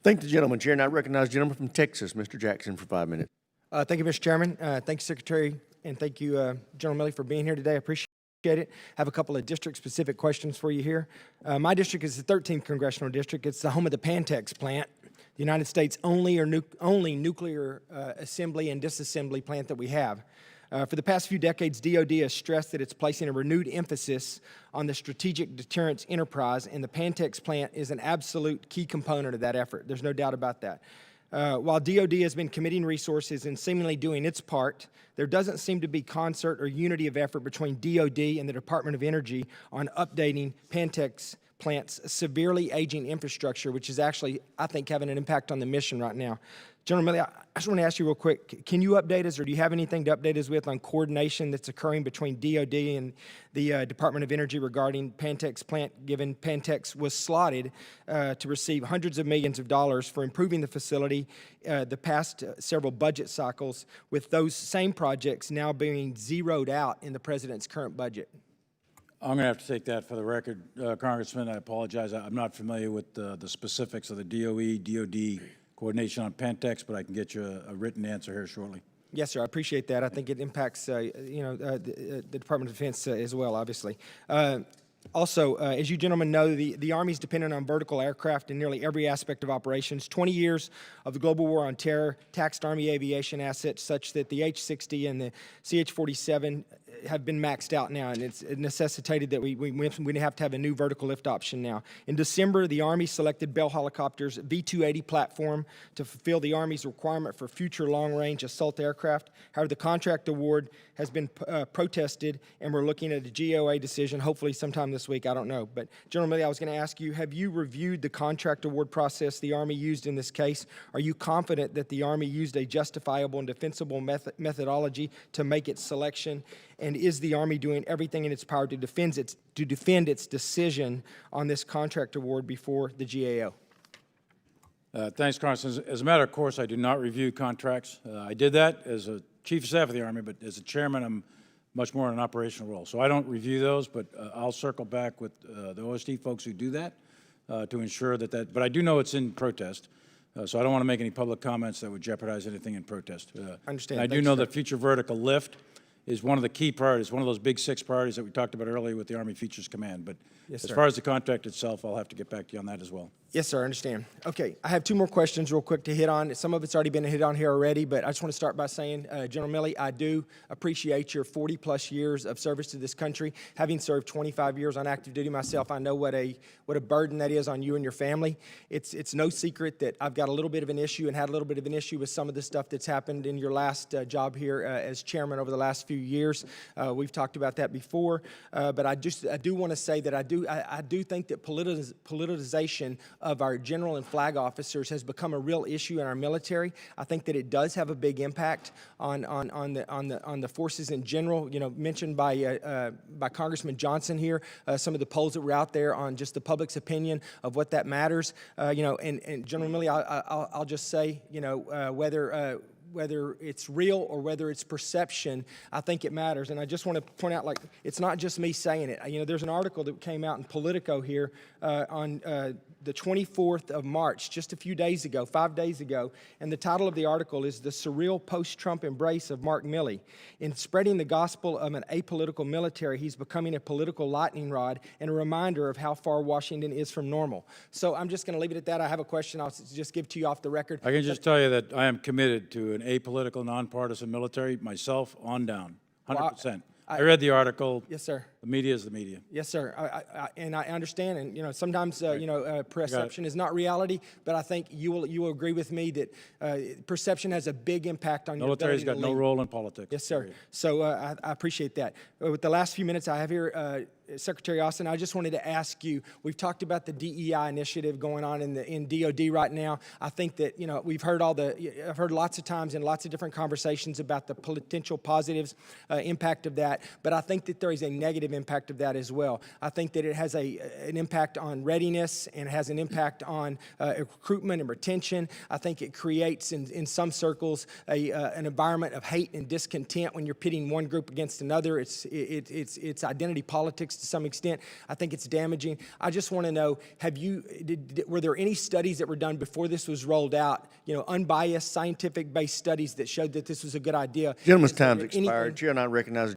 Thank the gentleman, Chair, and I recognize the gentleman from Texas, Mr. Jackson, for 5 minutes. Thank you, Mr. Chairman. Thank you, Secretary, and thank you, General Milley, for being here today. I appreciate it. I have a couple of district-specific questions for you here. My district is the 13th Congressional District. It's the home of the Pantex plant, the United States' only nuclear assembly and disassembly plant that we have. For the past few decades, DoD has stressed that it's placing a renewed emphasis on the strategic deterrence enterprise, and the Pantex plant is an absolute key component of that effort. There's no doubt about that. While DoD has been committing resources and seemingly doing its part, there doesn't seem to be concert or unity of effort between DoD and the Department of Energy on updating Pantex plant's severely aging infrastructure, which is actually, I think, having an impact on the mission right now. General Milley, I just want to ask you real quick, can you update us, or do you have anything to update us with on coordination that's occurring between DoD and the Department of Energy regarding Pantex plant, given Pantex was slotted to receive hundreds of millions of dollars for improving the facility the past several budget cycles, with those same projects now being zeroed out in the President's current budget? I'm going to have to take that for the record, Congressman. I apologize. I'm not familiar with the specifics of the DOE, DOD coordination on Pantex, but I can get you a written answer here shortly. Yes, sir. I appreciate that. I think it impacts, the Department of Defense as well, obviously. Also, as you gentlemen know, the Army is dependent on vertical aircraft in nearly every aspect of operations. 20 years of the global war on terror taxed Army aviation assets such that the H-60 and the CH-47 have been maxed out now, and it's necessitated that we have to have a new vertical lift option now. In December, the Army selected Bell Helicopter's V-280 platform to fulfill the Army's requirement for future long-range assault aircraft. However, the contract award has been protested, and we're looking at a GOA decision, hopefully sometime this week. I don't know. But, General Milley, I was going to ask you, have you reviewed the contract award process the Army used in this case? Are you confident that the Army used a justifiable and defensible methodology to make its selection? And is the Army doing everything in its power to defend its decision on this contract award before the GAO? Thanks, Congressman. As a matter of course, I do not review contracts. I did that as a Chief of Staff of the Army, but as a chairman, I'm much more in an operational role. So I don't review those, but I'll circle back with the OSD folks who do that to ensure that, but I do know it's in protest. So I don't want to make any public comments that would jeopardize anything in protest. I understand. I do know that future vertical lift is one of the key priorities, one of those big 6 priorities that we talked about earlier with the Army Features Command. But yes, as far as the contract itself, I'll have to get back to you on that as well. Yes, sir, I understand. Okay, I have 2 more questions real quick to hit on. Some of it's already been hit on here already, but I just want to start by saying, General Milley, I do appreciate your 40-plus years of service to this country. Having served 25 years on active duty myself, I know what a burden that is on you and your family. It's no secret that I've got a little bit of an issue and had a little bit of an issue with some of the stuff that's happened in your last job here as chairman over the last few years. We've talked about that before, but I do want to say that I do think that politicization of our general and flag officers has become a real issue in our military. I think that it does have a big impact on the forces in general. You know, mentioned by Congressman Johnson here, some of the polls that were out there on just the public's opinion of what that matters. And General Milley, I'll just say, whether it's real or whether it's perception, I think it matters. And I just want to point out, like, it's not just me saying it. You know, there's an article that came out in Politico here on the 24th of March, just a few days ago, 5 days ago, and the title of the article is "The Surreal Post-Trump Embrace of Mark Milley. In spreading the gospel of an apolitical military, he's becoming a political lightning rod and a reminder of how far Washington is from normal." So I'm just going to leave it at that. I have a question I'll just give to you off the record. I can just tell you that I am committed to an apolitical, nonpartisan military, myself, on down, 100%. I read the article. Yes, sir. The media is the media. Yes, sir. And I understand, and sometimes perception is not reality. But I think you will agree with me that perception has a big impact on your ability to lead. Military's got no role in politics. Yes, sir. So I appreciate that. With the last few minutes I have here, Secretary Austin, I just wanted to ask you, we've talked about the DEI initiative going on in DOD right now. I think that, we've heard I've heard lots of times in lots of different conversations about the potential positives impact of that, but I think that there is a negative negative impact of that as well. I think that it has an impact on readiness and it has an impact on recruitment and retention. I think it creates in some circles an environment of hate and discontent when you're pitting one group against another. It's identity politics to some extent. I think it's damaging. I just want to know, were there any studies that were done before this was rolled out, unbiased, scientific-based studies that showed that this was a good idea? Gentleman's Is there time's expired. Chair, and I recognize